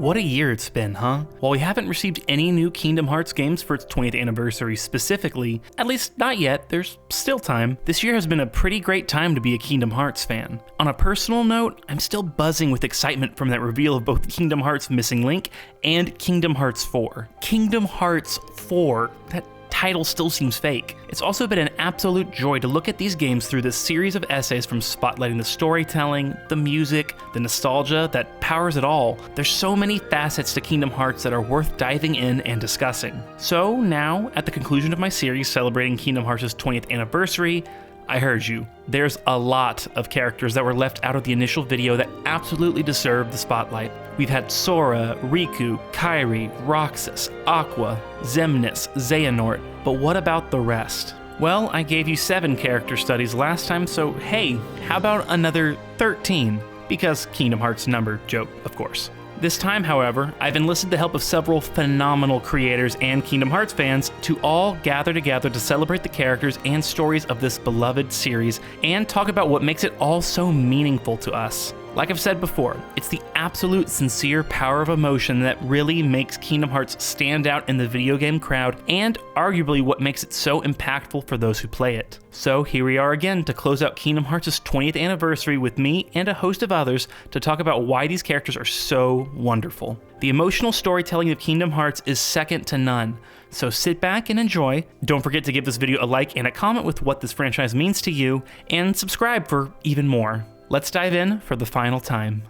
What a year it's been, huh? While we haven't received any new Kingdom Hearts games for its 20th anniversary specifically, at least not yet, there's still time, this year has been a pretty great time to be a Kingdom Hearts fan. On a personal note, I'm still buzzing with excitement from that reveal of both Kingdom Hearts Missing Link and Kingdom Hearts 4. Kingdom Hearts 4, that title still seems fake. It's also been an absolute joy to look at these games through this series of essays from spotlighting the storytelling, the music, the nostalgia that powers it all. There's so many facets to Kingdom Hearts that are worth diving in and discussing. So now, at the conclusion of my series celebrating Kingdom Hearts' 20th anniversary, I heard you. There's a lot of characters that were left out of the initial video that absolutely deserve the spotlight. We've had Sora, Riku, Kairi, Roxas, Aqua, Xemnas, Xehanort, but what about the rest? Well, I gave you 7 character studies last time, so hey, how about another 13? Because Kingdom Hearts number joke, of course. This time, however, I've enlisted the help of several phenomenal creators and Kingdom Hearts fans to all gather together to celebrate the characters and stories of this beloved series and talk about what makes it all so meaningful to us. Like I've said before, it's the absolute sincere power of emotion that really makes Kingdom Hearts stand out in the video game crowd and arguably what makes it so impactful for those who play it. So here we are again to close out Kingdom Hearts' 20th anniversary with me and a host of others to talk about why these characters are so wonderful. The emotional storytelling of Kingdom Hearts is second to none. So sit back and enjoy. Don't forget to give this video a like and a comment with what this franchise means to you, and subscribe for even more. Let's dive in for the final time.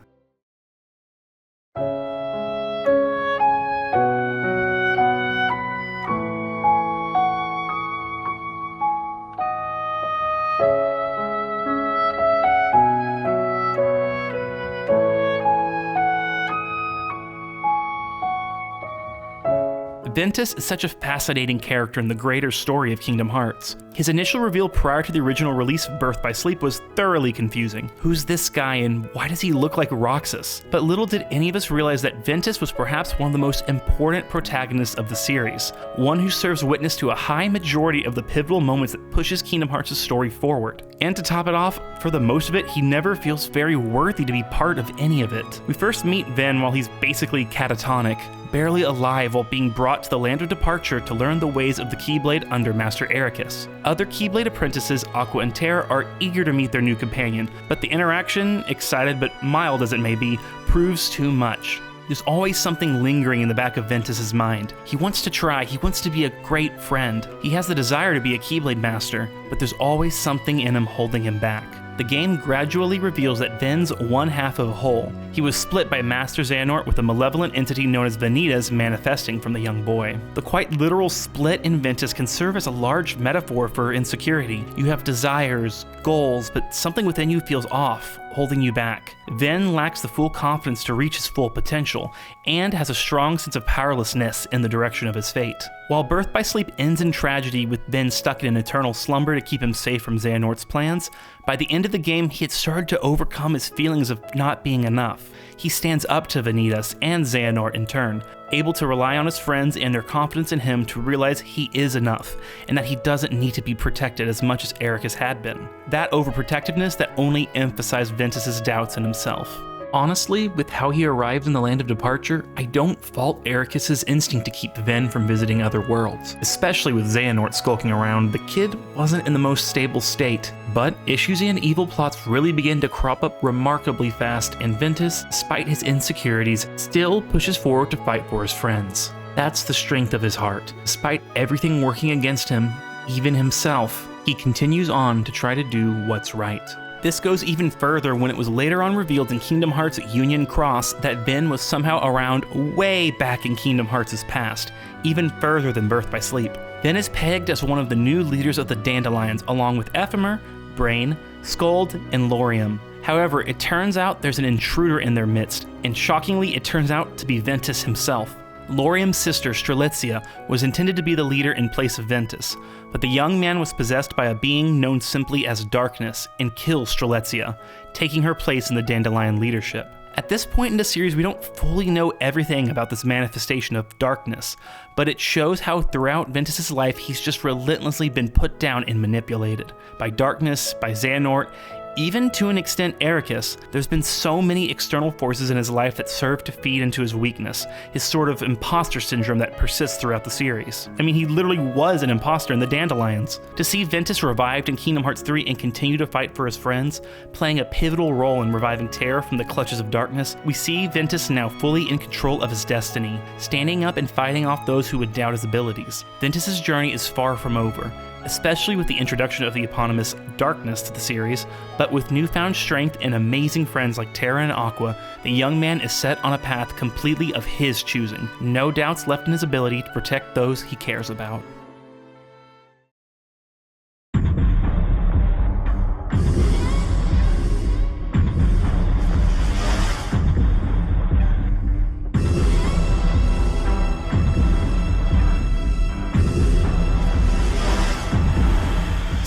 Ventus is such a fascinating character in the greater story of Kingdom Hearts. His initial reveal prior to the original release of Birth by Sleep was thoroughly confusing. Who's this guy and why does he look like Roxas? But little did any of us realize that Ventus was perhaps one of the most important protagonists of the series, one who serves witness to a high majority of the pivotal moments that pushes Kingdom Hearts' story forward. And to top it off, for the most of it, he never feels very worthy to be part of any of it. We first meet Ven while he's basically catatonic, barely alive while being brought to the land of departure to learn the ways of the Keyblade under Master Eraqus. Other Keyblade apprentices, Aqua and Terra, are eager to meet their new companion, but the interaction, excited but mild as it may be, proves too much. There's always something lingering in the back of Ventus's mind. He wants to try, he wants to be a great friend. He has the desire to be a Keyblade master, but there's always something in him holding him back. The game gradually reveals that Ven's one half of a whole. He was split by Master Xehanort with a malevolent entity known as Vanitas manifesting from the young boy. The quite literal split in Ventus can serve as a large metaphor for insecurity. You have desires, goals, but something within you feels off, holding you back. Ven lacks the full confidence to reach his full potential, and has a strong sense of powerlessness in the direction of his fate. While Birth by Sleep ends in tragedy with Ven stuck in an eternal slumber to keep him safe from Xehanort's plans, by the end of the game he had started to overcome his feelings of not being enough. He stands up to Vanitas and Xehanort in turn, able to rely on his friends and their confidence in him to realize he is enough, and that he doesn't need to be protected as much as Eraqus had been. That overprotectiveness that only emphasized Ventus's doubts in himself. Honestly, with how he arrived in the land of departure, I don't fault Eraqus' instinct to keep Ven from visiting other worlds. Especially with Xehanort skulking around, the kid wasn't in the most stable state. But issues and evil plots really begin to crop up remarkably fast, and Ventus, despite his insecurities, still pushes forward to fight for his friends. That's the strength of his heart. Despite everything working against him, even himself, he continues on to try to do what's right. This goes even further when it was later on revealed in Kingdom Hearts Union Cross that Ven was somehow around way back in Kingdom Hearts' past, even further than Birth by Sleep. Ven is pegged as one of the new leaders of the Dandelions, along with Ephemer, Brain, Skuld, and Lauriam. However, it turns out there's an intruder in their midst, and shockingly it turns out to be Ventus himself. Lauriam's sister, Strelitzia, was intended to be the leader in place of Ventus, but the young man was possessed by a being known simply as Darkness and kills Strelitzia, taking her place in the Dandelion leadership. At this point in the series, we don't fully know everything about this manifestation of darkness, but it shows how throughout Ventus' life he's just relentlessly been put down and manipulated by darkness, by Xehanort, Even to an extent Eraqus, there's been so many external forces in his life that serve to feed into his weakness, his sort of imposter syndrome that persists throughout the series. I mean, he literally was an imposter in the Dandelions. To see Ventus revived in Kingdom Hearts 3 and continue to fight for his friends, playing a pivotal role in reviving Terra from the clutches of darkness, we see Ventus now fully in control of his destiny, standing up and fighting off those who would doubt his abilities. Ventus's journey is far from over, especially with the introduction of the eponymous Darkness to the series, but with newfound strength and amazing friends like Terra and Aqua, the young man is set on a path completely of his choosing. No doubts left in his ability to protect those he cares about.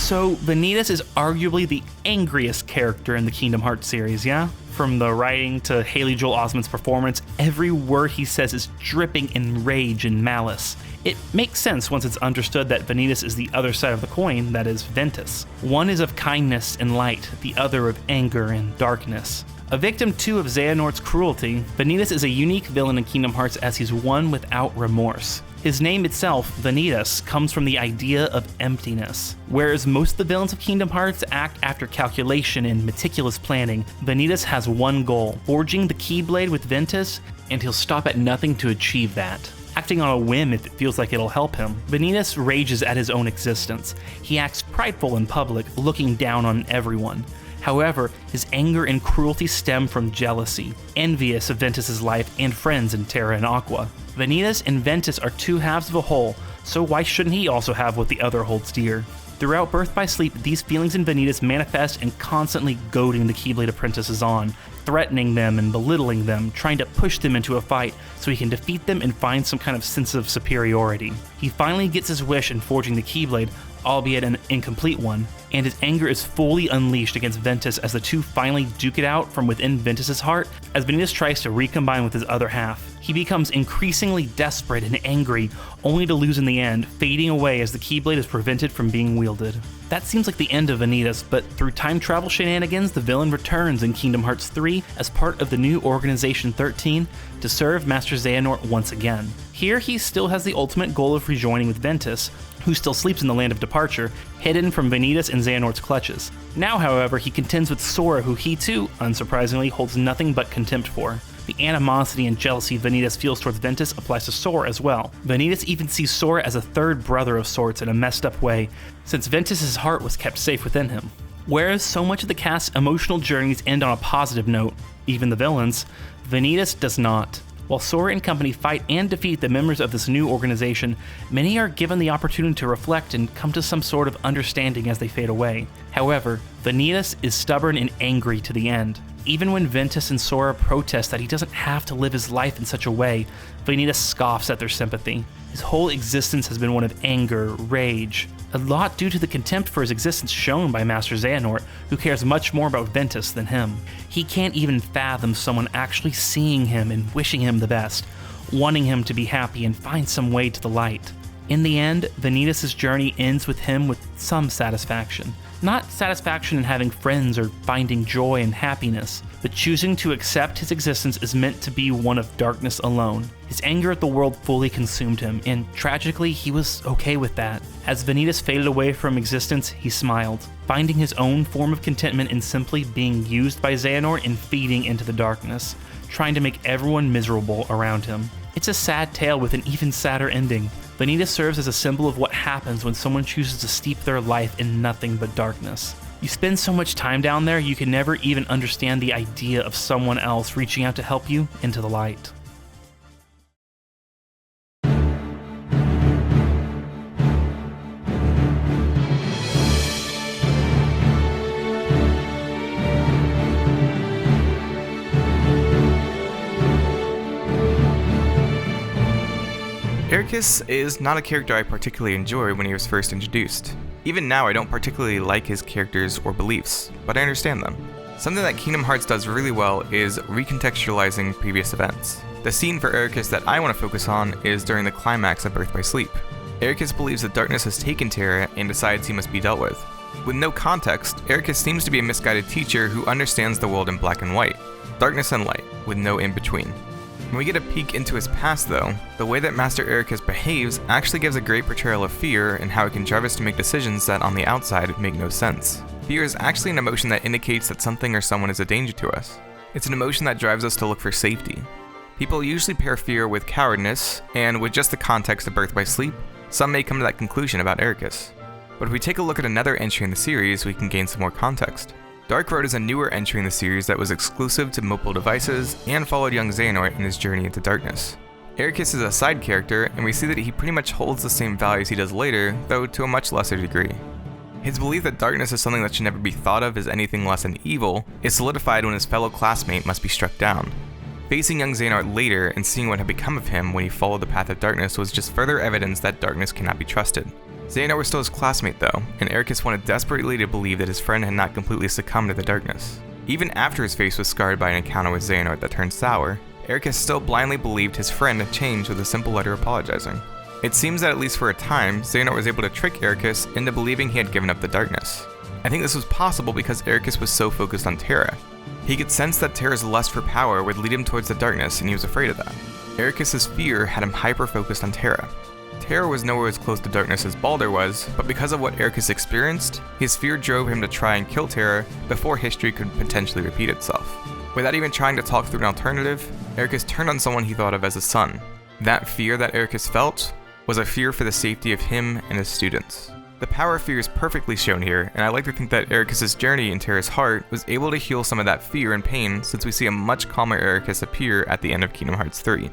So, Vanitas is arguably the angriest character in the Kingdom Hearts series, yeah? From the writing to Haley Joel Osment's performance, every word he says is dripping in rage and malice. It makes sense once it's understood that Vanitas is the other side of the coin, that is, Ventus. One is of kindness and light, the other of anger and darkness. A victim too of Xehanort's cruelty, Vanitas is a unique villain in Kingdom Hearts as he's one without remorse. His name itself, Vanitas, comes from the idea of emptiness. Whereas most of the villains of Kingdom Hearts act after calculation and meticulous planning, Vanitas has one goal, forging the Keyblade with Ventus, and he'll stop at nothing to achieve that. Acting on a whim if it feels like it'll help him. Vanitas rages at his own existence. He acts prideful in public, looking down on everyone. However, his anger and cruelty stem from jealousy, envious of Ventus's life and friends in Terra and Aqua. Vanitas and Ventus are two halves of a whole, so why shouldn't he also have what the other holds dear? Throughout Birth by Sleep, these feelings in Vanitas manifest and constantly goading the Keyblade apprentices on, threatening them and belittling them, trying to push them into a fight so he can defeat them and find some kind of sense of superiority. He finally gets his wish in forging the Keyblade, albeit an incomplete one, and his anger is fully unleashed against Ventus as the two finally duke it out from within Ventus's heart as Vanitas tries to recombine with his other half. He becomes increasingly desperate and angry, only to lose in the end, fading away as the Keyblade is prevented from being wielded. That seems like the end of Vanitas, but through time travel shenanigans, the villain returns in Kingdom Hearts 3 as part of the new Organization 13 to serve Master Xehanort once again. Here he still has the ultimate goal of rejoining with Ventus, who still sleeps in the Land of Departure, hidden from Vanitas and Xehanort's clutches. Now, however, he contends with Sora, who he too, unsurprisingly, holds nothing but contempt for. The animosity and jealousy Vanitas feels towards Ventus applies to Sora as well. Vanitas even sees Sora as a third brother of sorts in a messed up way, since Ventus's heart was kept safe within him. Whereas so much of the cast's emotional journeys end on a positive note, even the villains, Vanitas does not. While Sora and company fight and defeat the members of this new organization, many are given the opportunity to reflect and come to some sort of understanding as they fade away. However, Vanitas is stubborn and angry to the end. Even when Ventus and Sora protest that he doesn't have to live his life in such a way, Vanitas scoffs at their sympathy. His whole existence has been one of anger, rage, a lot due to the contempt for his existence shown by Master Xehanort, who cares much more about Ventus than him. He can't even fathom someone actually seeing him and wishing him the best, wanting him to be happy and find some way to the light. In the end, Vanitas' journey ends with him with some satisfaction. Not satisfaction in having friends or finding joy and happiness, but choosing to accept his existence is meant to be one of darkness alone. His anger at the world fully consumed him, and tragically, he was okay with that. As Vanitas faded away from existence, he smiled, finding his own form of contentment in simply being used by Xehanort and feeding into the darkness, trying to make everyone miserable around him. It's a sad tale with an even sadder ending. Vanitas serves as a symbol of what happens when someone chooses to steep their life in nothing but darkness. You spend so much time down there, you can never even understand the idea of someone else reaching out to help you into the light. Eraqus is not a character I particularly enjoyed when he was first introduced. Even now I don't particularly like his characters or beliefs, but I understand them. Something that Kingdom Hearts does really well is recontextualizing previous events. The scene for Eraqus that I want to focus on is during the climax of Birth by Sleep. Eraqus believes that darkness has taken Terra and decides he must be dealt with. With no context, Eraqus seems to be a misguided teacher who understands the world in black and white, darkness and light, with no in-between. When we get a peek into his past though, the way that Master Eraqus behaves actually gives a great portrayal of fear and how it can drive us to make decisions that on the outside make no sense. Fear is actually an emotion that indicates that something or someone is a danger to us. It's an emotion that drives us to look for safety. People usually pair fear with cowardness, and with just the context of Birth by Sleep, some may come to that conclusion about Eraqus. But if we take a look at another entry in the series, we can gain some more context. Dark Road is a newer entry in the series that was exclusive to mobile devices and followed young Xehanort in his journey into darkness. Eraqus is a side character, and we see that he pretty much holds the same values he does later, though to a much lesser degree. His belief that darkness is something that should never be thought of as anything less than evil is solidified when his fellow classmate must be struck down. Facing young Xehanort later and seeing what had become of him when he followed the path of darkness was just further evidence that darkness cannot be trusted. Xehanort was still his classmate though, and Eraqus wanted desperately to believe that his friend had not completely succumbed to the darkness. Even after his face was scarred by an encounter with Xehanort that turned sour, Eraqus still blindly believed his friend had changed with a simple letter apologizing. It seems that at least for a time, Xehanort was able to trick Eraqus into believing he had given up the darkness. I think this was possible because Eraqus was so focused on Terra. He could sense that Terra's lust for power would lead him towards the darkness, and he was afraid of that. Eraqus' fear had him hyper-focused on Terra. Terra was nowhere as close to darkness as Baldur was, but because of what Eraqus experienced, his fear drove him to try and kill Terra before history could potentially repeat itself. Without even trying to talk through an alternative, Eraqus turned on someone he thought of as a son. That fear that Eraqus felt was a fear for the safety of him and his students. The power of fear is perfectly shown here, and I like to think that Eraqus' journey in Terra's heart was able to heal some of that fear and pain since we see a much calmer Eraqus appear at the end of Kingdom Hearts 3.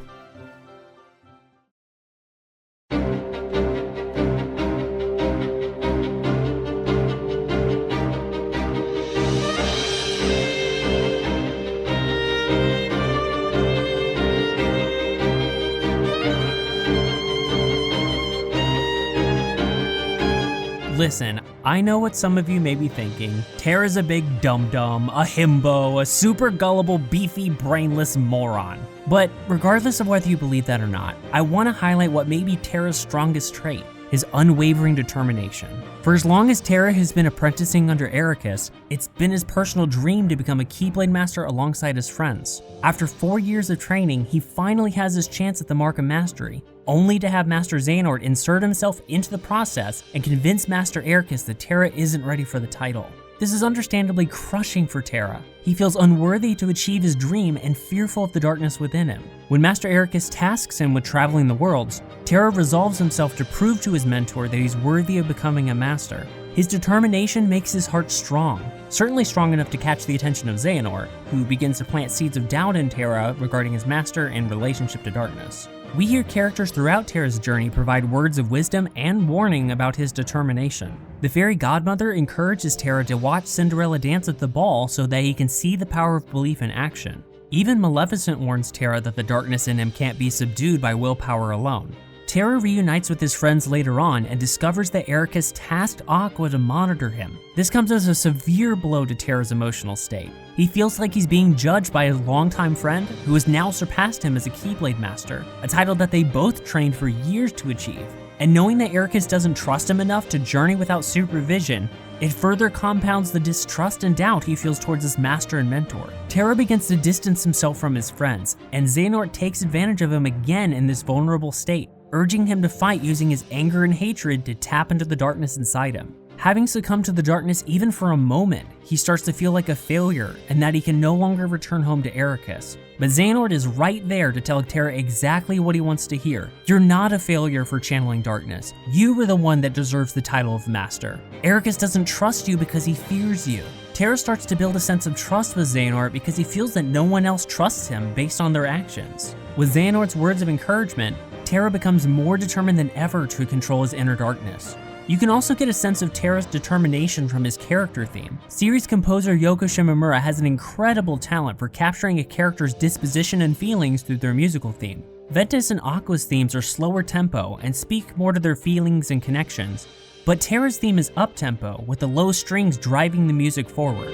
Listen, I know what some of you may be thinking. Terra's a big dum-dum, a himbo, a super gullible, beefy, brainless moron. But regardless of whether you believe that or not, I want to highlight what may be Terra's strongest trait, his unwavering determination. For as long as Terra has been apprenticing under Eraqus, it's been his personal dream to become a Keyblade Master alongside his friends. After 4 years of training, he finally has his chance at the Mark of Mastery, only to have Master Xehanort insert himself into the process and convince Master Eraqus that Terra isn't ready for the title. This is understandably crushing for Terra. He feels unworthy to achieve his dream and fearful of the darkness within him. When Master Eraqus tasks him with traveling the worlds, Terra resolves himself to prove to his mentor that he's worthy of becoming a master. His determination makes his heart strong, certainly strong enough to catch the attention of Xehanort, who begins to plant seeds of doubt in Terra regarding his master and relationship to darkness. We hear characters throughout Terra's journey provide words of wisdom and warning about his determination. The fairy godmother encourages Terra to watch Cinderella dance at the ball so that he can see the power of belief in action. Even Maleficent warns Terra that the darkness in him can't be subdued by willpower alone. Terra reunites with his friends later on and discovers that Eraqus tasked Aqua to monitor him. This comes as a severe blow to Terra's emotional state. He feels like he's being judged by his longtime friend, who has now surpassed him as a Keyblade Master, a title that they both trained for years to achieve. And knowing that Eraqus doesn't trust him enough to journey without supervision, it further compounds the distrust and doubt he feels towards his master and mentor. Terra begins to distance himself from his friends, and Xehanort takes advantage of him again in this vulnerable state, urging him to fight using his anger and hatred to tap into the darkness inside him. Having succumbed to the darkness even for a moment, he starts to feel like a failure and that he can no longer return home to Eraqus. But Xehanort is right there to tell Terra exactly what he wants to hear. You're not a failure for channeling darkness. You were the one that deserves the title of Master. Eraqus doesn't trust you because he fears you. Terra starts to build a sense of trust with Xehanort because he feels that no one else trusts him based on their actions. With Xehanort's words of encouragement, Terra becomes more determined than ever to control his inner darkness. You can also get a sense of Terra's determination from his character theme. Series composer Yoko Shimomura has an incredible talent for capturing a character's disposition and feelings through their musical theme. Ventus and Aqua's themes are slower tempo and speak more to their feelings and connections, but Terra's theme is up-tempo, with the low strings driving the music forward.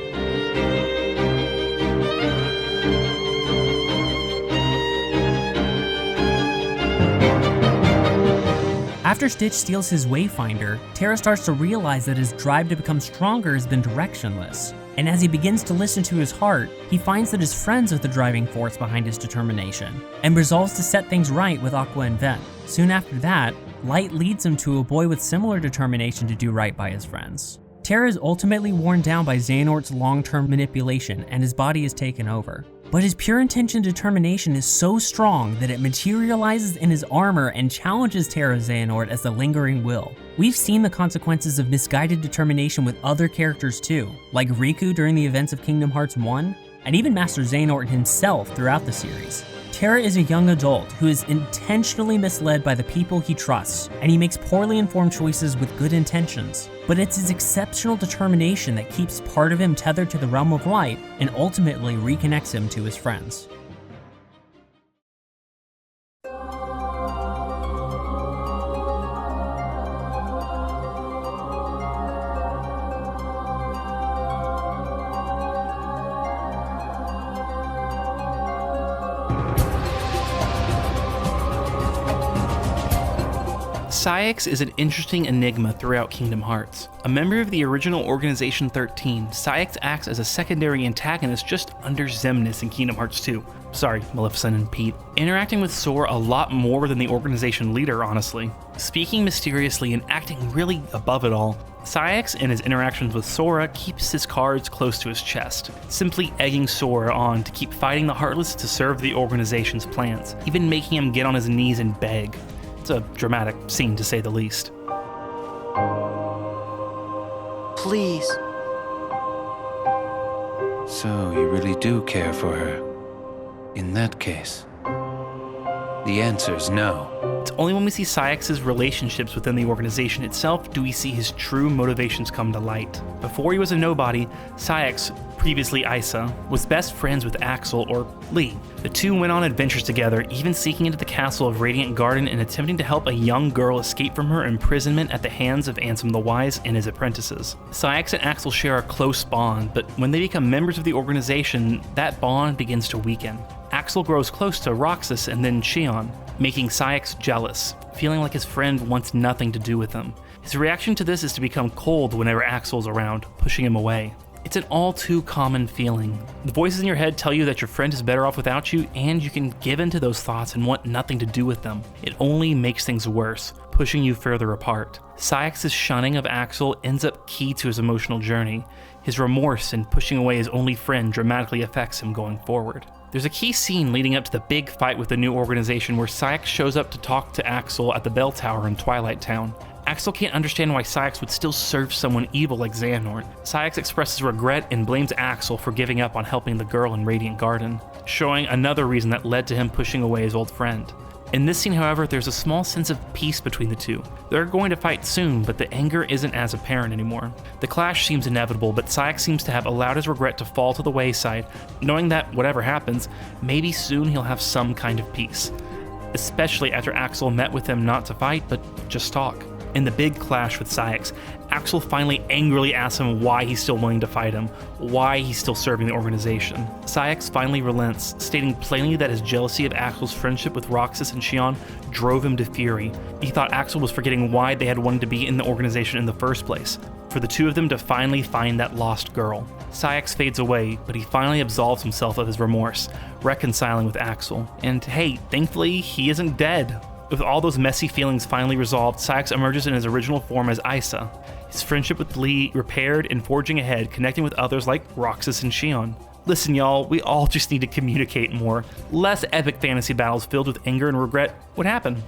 After Stitch steals his Wayfinder, Terra starts to realize that his drive to become stronger has been directionless. And as he begins to listen to his heart, he finds that his friends are the driving force behind his determination, and resolves to set things right with Aqua and Ven. Soon after that, Light leads him to a boy with similar determination to do right by his friends. Terra is ultimately worn down by Xehanort's long-term manipulation, and his body is taken over. But his pure intention determination is so strong that it materializes in his armor and challenges Terra Xehanort as the lingering will. We've seen the consequences of misguided determination with other characters too, like Riku during the events of Kingdom Hearts 1, and even Master Xehanort himself throughout the series. Terra is a young adult who is intentionally misled by the people he trusts, and he makes poorly informed choices with good intentions. But it's his exceptional determination that keeps part of him tethered to the realm of light and ultimately reconnects him to his friends. Saïx is an interesting enigma throughout Kingdom Hearts. A member of the original Organization 13, Saïx acts as a secondary antagonist just under Xemnas in Kingdom Hearts 2. Sorry, Maleficent and Pete. Interacting with Sora a lot more than the organization leader, honestly. Speaking mysteriously and acting really above it all, Saïx in his interactions with Sora keeps his cards close to his chest, simply egging Sora on to keep fighting the Heartless to serve the organization's plans, even making him get on his knees and beg. It's a dramatic scene to say the least. Please. So you really do care for her. In that case, the answer's no. It's only when we see Saïx's relationships within the organization itself do we see his true motivations come to light. Before he was a nobody, Saïx, previously Isa, was best friends with Axel, or Lee. The two went on adventures together, even seeking into the castle of Radiant Garden and attempting to help a young girl escape from her imprisonment at the hands of Ansem The Wise and his apprentices. Saïx and Axel share a close bond, but when they become members of the organization, that bond begins to weaken. Axel grows close to Roxas and then Xion, making Saïx jealous, feeling like his friend wants nothing to do with him. His reaction to this is to become cold whenever Axel's around, pushing him away. It's an all too common feeling. The voices in your head tell you that your friend is better off without you, and you can give in to those thoughts and want nothing to do with them. It only makes things worse, pushing you further apart. Saïx's shunning of Axel ends up key to his emotional journey. His remorse in pushing away his only friend dramatically affects him going forward. There's a key scene leading up to the big fight with the new organization where Saïx shows up to talk to Axel at the bell tower in Twilight Town. Axel can't understand why Saïx would still serve someone evil like Xehanort. Saïx expresses regret and blames Axel for giving up on helping the girl in Radiant Garden, showing another reason that led to him pushing away his old friend. In this scene, however, there's a small sense of peace between the two. They're going to fight soon, but the anger isn't as apparent anymore. The clash seems inevitable, but Saïx seems to have allowed his regret to fall to the wayside, knowing that whatever happens, maybe soon he'll have some kind of peace. Especially after Axel met with him not to fight, but just talk. In the big clash with Saïx, Axel finally angrily asks him why he's still willing to fight him, why he's still serving the organization. Saïx finally relents, stating plainly that his jealousy of Axel's friendship with Roxas and Xion drove him to fury. He thought Axel was forgetting why they had wanted to be in the organization in the first place, for the two of them to finally find that lost girl. Saïx fades away, but he finally absolves himself of his remorse, reconciling with Axel. And hey, thankfully, he isn't dead. With all those messy feelings finally resolved, Saïx emerges in his original form as Isa, his friendship with Lee repaired and forging ahead, connecting with others like Roxas and Xion. Listen y'all, we all just need to communicate more. Less epic fantasy battles filled with anger and regret would happen.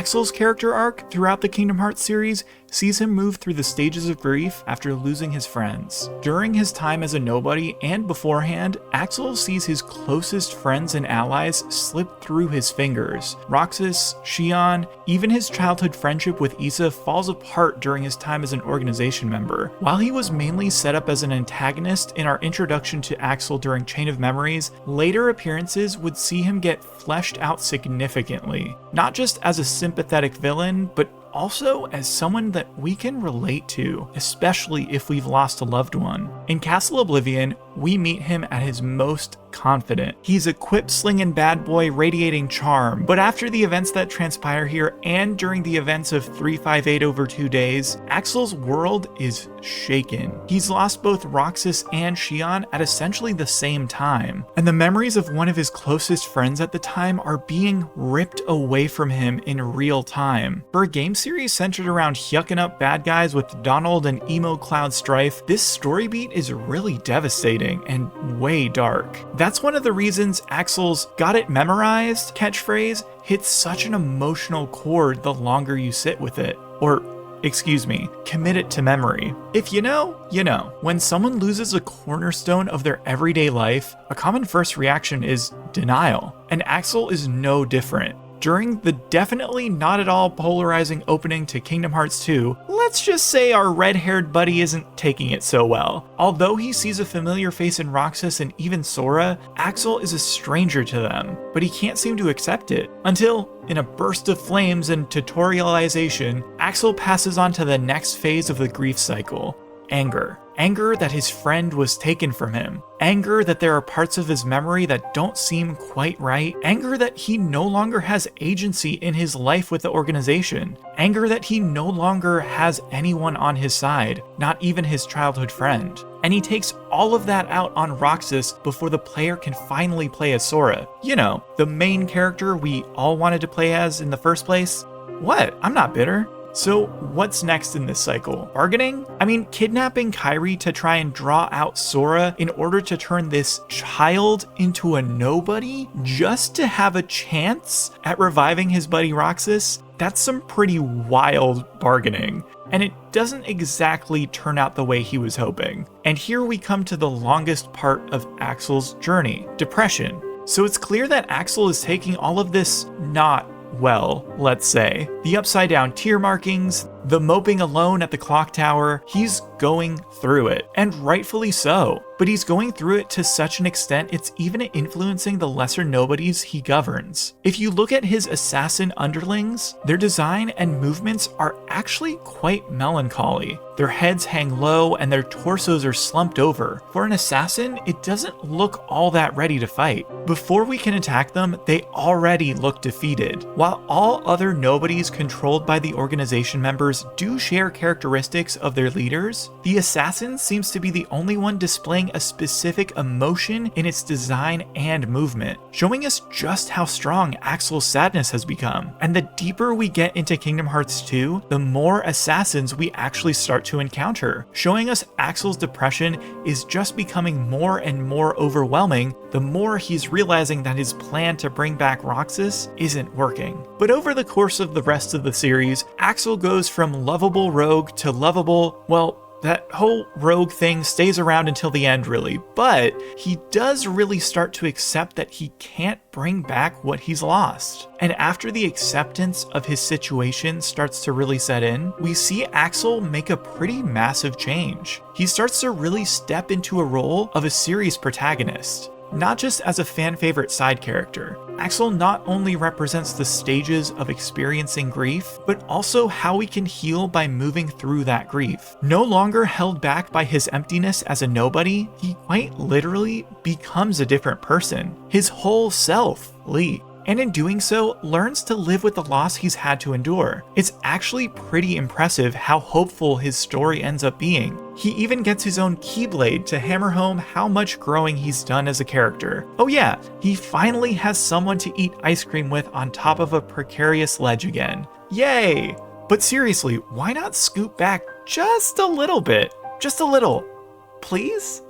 Axel's character arc throughout the Kingdom Hearts series sees him move through the stages of grief after losing his friends. During his time as a nobody and beforehand, Axel sees his closest friends and allies slip through his fingers. Roxas, Xion, even his childhood friendship with Issa falls apart during his time as an organization member. While he was mainly set up as an antagonist in our introduction to Axel during Chain of Memories, later appearances would see him get fleshed out significantly. Not just as a sympathetic villain, but also as someone that we can relate to, especially if we've lost a loved one. In Castle Oblivion, we meet him at his most confident. He's a quip-slinging bad boy radiating charm, but after the events that transpire here and during the events of 358 over 2 days, Axel's world is shaken. He's lost both Roxas and Xion at essentially the same time, and the memories of one of his closest friends at the time are being ripped away from him in real time. For a game series centered around yucking up bad guys with Donald and Emo Cloud Strife, this story beat is really devastating and way dark. That's one of the reasons Axel's "got it memorized" catchphrase hits such an emotional chord the longer you sit with it. Or, excuse me, commit it to memory. If you know, you know. When someone loses a cornerstone of their everyday life, a common first reaction is denial, and Axel is no different. During the definitely not at all polarizing opening to Kingdom Hearts 2, let's just say our red-haired buddy isn't taking it so well. Although he sees a familiar face in Roxas and even Sora, Axel is a stranger to them, but he can't seem to accept it. Until, in a burst of flames and tutorialization, Axel passes on to the next phase of the grief cycle: anger. Anger that his friend was taken from him. Anger that there are parts of his memory that don't seem quite right. Anger that he no longer has agency in his life with the organization. Anger that he no longer has anyone on his side, not even his childhood friend. And he takes all of that out on Roxas before the player can finally play as Sora. You know, the main character we all wanted to play as in the first place. What? I'm not bitter. So what's next in this cycle? Bargaining? I mean, kidnapping Kairi to try and draw out Sora in order to turn this child into a nobody just to have a chance at reviving his buddy Roxas? That's some pretty wild bargaining. And it doesn't exactly turn out the way he was hoping. And here we come to the longest part of Axel's journey: depression. So it's clear that Axel is taking all of this not well, let's say. The upside down tier markings, the moping alone at the clock tower, he's going through it, and rightfully so. But he's going through it to such an extent it's even influencing the lesser nobodies he governs. If you look at his assassin underlings, their design and movements are actually quite melancholy. Their heads hang low and their torsos are slumped over. For an assassin, it doesn't look all that ready to fight. Before we can attack them, they already look defeated. While all other nobodies controlled by the organization members do share characteristics of their leaders, the assassin seems to be the only one displaying a specific emotion in its design and movement, showing us just how strong Axel's sadness has become. And the deeper we get into Kingdom Hearts 2, the more assassins we actually start to encounter, showing us Axel's depression is just becoming more and more overwhelming the more he's realizing that his plan to bring back Roxas isn't working. But over the course of the rest of the series, Axel goes from lovable rogue to lovable, well, that whole rogue thing stays around until the end, really, but he does really start to accept that he can't bring back what he's lost. And after the acceptance of his situation starts to really set in, we see Axel make a pretty massive change. He starts to really step into a role of a series protagonist. Not just as a fan favorite side character, Axel not only represents the stages of experiencing grief, but also how we can heal by moving through that grief. No longer held back by his emptiness as a nobody, he quite literally becomes a different person, his whole self, Lee. And in doing so, learns to live with the loss he's had to endure. It's actually pretty impressive how hopeful his story ends up being. He even gets his own Keyblade to hammer home how much growing he's done as a character. Oh yeah, he finally has someone to eat ice cream with on top of a precarious ledge again. Yay! But seriously, why not scoot back just a little bit? Just a little. Please?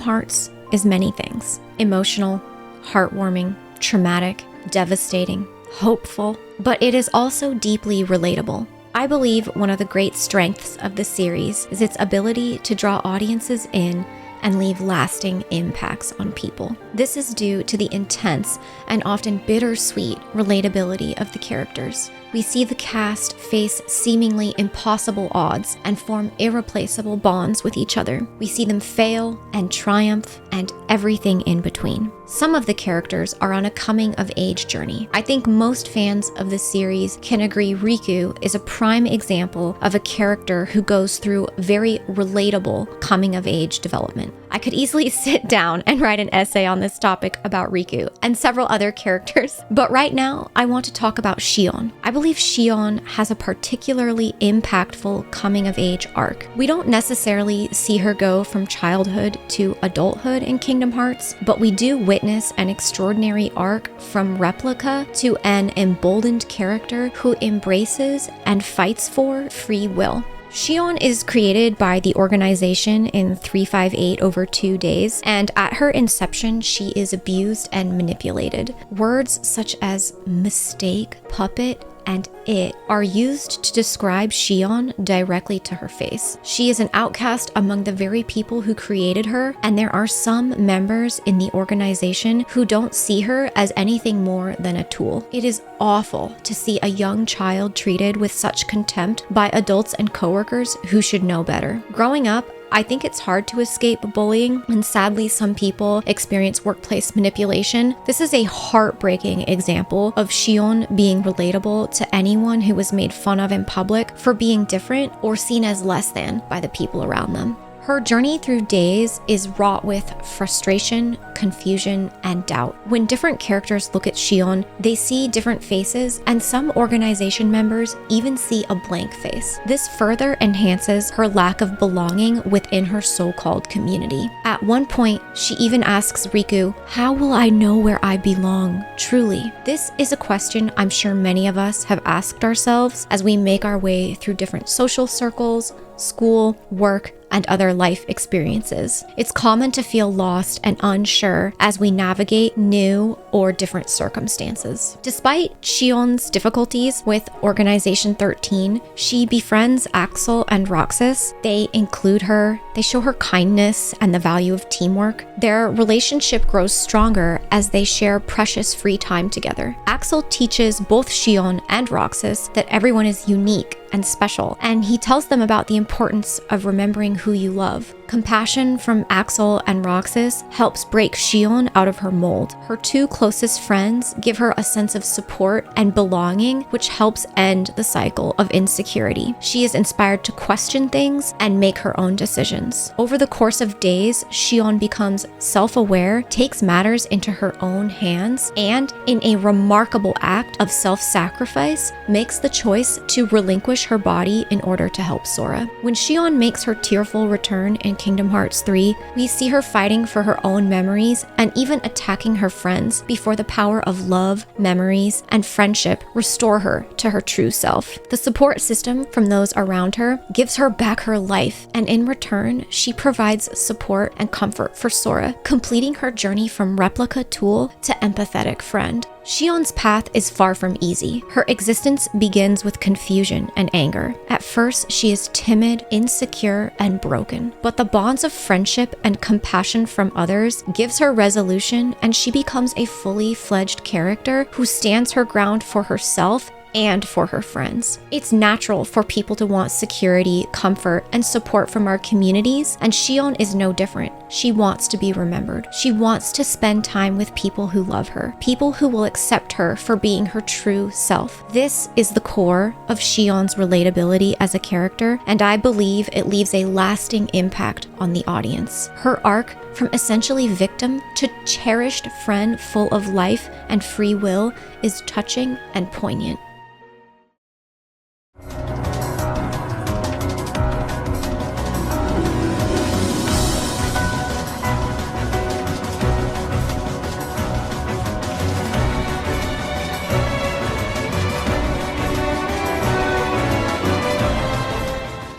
Hearts is many things: emotional, heartwarming, traumatic, devastating, hopeful, but it is also deeply relatable. I believe one of the great strengths of the series is its ability to draw audiences in and leave lasting impacts on people. This is due to the intense and often bittersweet relatability of the characters. We see the cast face seemingly impossible odds and form irreplaceable bonds with each other. We see them fail and triumph and everything in between. Some of the characters are on a coming-of-age journey. I think most fans of the series can agree Riku is a prime example of a character who goes through very relatable coming-of-age development. I could easily sit down and write an essay on this topic about Riku and several other characters, but right now I want to talk about Xion. I believe Xion has a particularly impactful coming-of-age arc. We don't necessarily see her go from childhood to adulthood in Kingdom Hearts, but we do witness an extraordinary arc from replica to an emboldened character who embraces and fights for free will. Xion is created by the organization in 358 over 2 days, and at her inception, she is abused and manipulated. Words such as mistake, puppet, and it are used to describe Xion directly to her face. She is an outcast among the very people who created her, and there are some members in the organization who don't see her as anything more than a tool. It is awful to see a young child treated with such contempt by adults and coworkers who should know better. Growing up, I think it's hard to escape bullying, and sadly some people experience workplace manipulation. This is a heartbreaking example of Xion being relatable to anyone who was made fun of in public for being different or seen as less than by the people around them. Her journey through days is wrought with frustration, confusion, and doubt. When different characters look at Xion, they see different faces, and some organization members even see a blank face. This further enhances her lack of belonging within her so-called community. At one point, she even asks Riku, "How will I know where I belong, truly?" This is a question I'm sure many of us have asked ourselves as we make our way through different social circles, school, work, and other life experiences. It's common to feel lost and unsure as we navigate new or different circumstances. Despite Xion's difficulties with Organization 13, she befriends Axel and Roxas. They include her, they show her kindness and the value of teamwork. Their relationship grows stronger as they share precious free time together. Axel teaches both Xion and Roxas that everyone is unique and special, and he tells them about the importance of remembering who you love. Compassion from Axel and Roxas helps break Xion out of her mold. Her two closest friends give her a sense of support and belonging, which helps end the cycle of insecurity. She is inspired to question things and make her own decisions. Over the course of days, Xion becomes self-aware, takes matters into her own hands, and in a remarkable act of self-sacrifice, makes the choice to relinquish her body in order to help Sora. When Xion makes her tearful return in Kingdom Hearts 3, we see her fighting for her own memories and even attacking her friends before the power of love, memories, and friendship restore her to her true self. The support system from those around her gives her back her life, and in return, she provides support and comfort for Sora, completing her journey from replica tool to empathetic friend. Xion's path is far from easy. Her existence begins with confusion and anger. At first, she is timid, insecure, and broken. But the bonds of friendship and compassion from others gives her resolution, and she becomes a fully fledged character who stands her ground for herself and for her friends. It's natural for people to want security, comfort, and support from our communities, and Xion is no different. She wants to be remembered. She wants to spend time with people who love her, people who will accept her for being her true self. This is the core of Xion's relatability as a character, and I believe it leaves a lasting impact on the audience. Her arc from essentially victim to cherished friend full of life and free will is touching and poignant.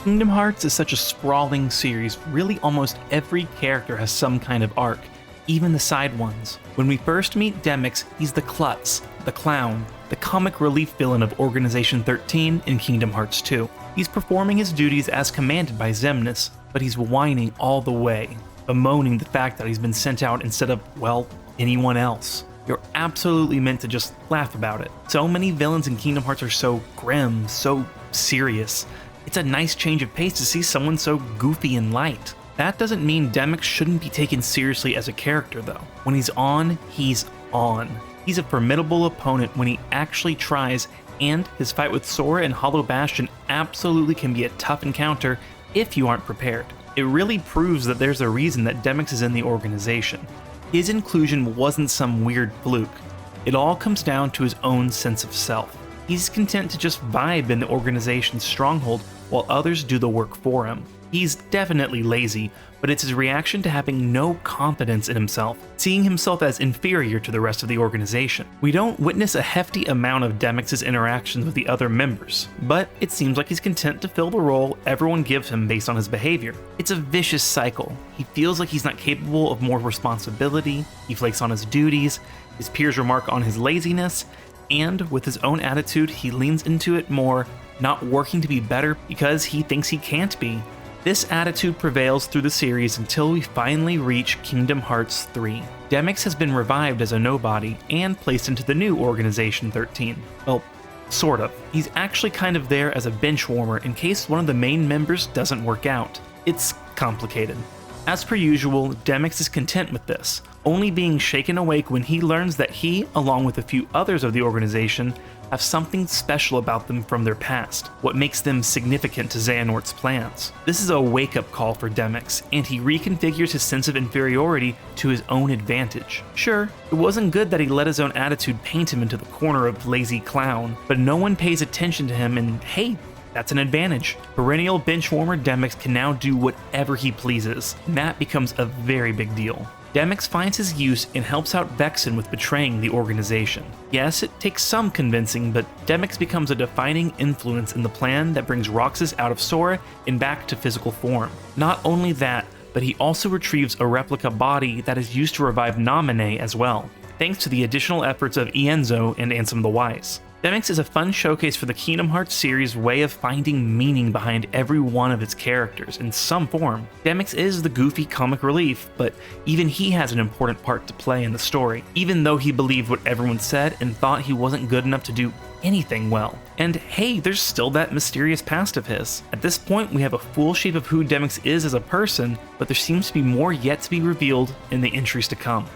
Kingdom Hearts is such a sprawling series, really almost every character has some kind of arc, even the side ones. When we first meet Demyx, he's the klutz, the clown, the comic relief villain of Organization 13 in Kingdom Hearts 2. He's performing his duties as commanded by Xemnas, but he's whining all the way, bemoaning the fact that he's been sent out instead of, well, anyone else. You're absolutely meant to just laugh about it. So many villains in Kingdom Hearts are so grim, so serious. It's a nice change of pace to see someone so goofy and light. That doesn't mean Demyx shouldn't be taken seriously as a character though. When he's on, he's on. He's a formidable opponent when he actually tries, and his fight with Sora and Hollow Bastion absolutely can be a tough encounter if you aren't prepared. It really proves that there's a reason that Demyx is in the organization. His inclusion wasn't some weird fluke. It all comes down to his own sense of self. He's content to just vibe in the organization's stronghold while others do the work for him. He's definitely lazy, but it's his reaction to having no confidence in himself, seeing himself as inferior to the rest of the organization. We don't witness a hefty amount of Demyx's interactions with the other members, but it seems like he's content to fill the role everyone gives him based on his behavior. It's a vicious cycle. He feels like he's not capable of more responsibility, he flakes on his duties, his peers remark on his laziness, and with his own attitude, he leans into it more, not working to be better because he thinks he can't be. This attitude prevails through the series until we finally reach Kingdom Hearts 3. Demyx has been revived as a nobody and placed into the new Organization 13. Well, sort of. He's actually kind of there as a bench warmer in case one of the main members doesn't work out. It's complicated. As per usual, Demyx is content with this, only being shaken awake when he learns that he, along with a few others of the organization, have something special about them from their past, what makes them significant to Xehanort's plans. This is a wake-up call for Demyx, and he reconfigures his sense of inferiority to his own advantage. Sure, it wasn't good that he let his own attitude paint him into the corner of lazy clown, but no one pays attention to him, and hey, that's an advantage. Perennial benchwarmer Demyx can now do whatever he pleases, and that becomes a very big deal. Demyx finds his use and helps out Vexen with betraying the organization. Yes, it takes some convincing, but Demyx becomes a defining influence in the plan that brings Roxas out of Sora and back to physical form. Not only that, but he also retrieves a replica body that is used to revive Naminé as well, thanks to the additional efforts of Ienzo and Ansem the Wise. Demyx is a fun showcase for the Kingdom Hearts series' way of finding meaning behind every one of its characters in some form. Demyx is the goofy comic relief, but even he has an important part to play in the story, even though he believed what everyone said and thought he wasn't good enough to do anything well. And hey, there's still that mysterious past of his. At this point, we have a full shape of who Demyx is as a person, but there seems to be more yet to be revealed in the entries to come.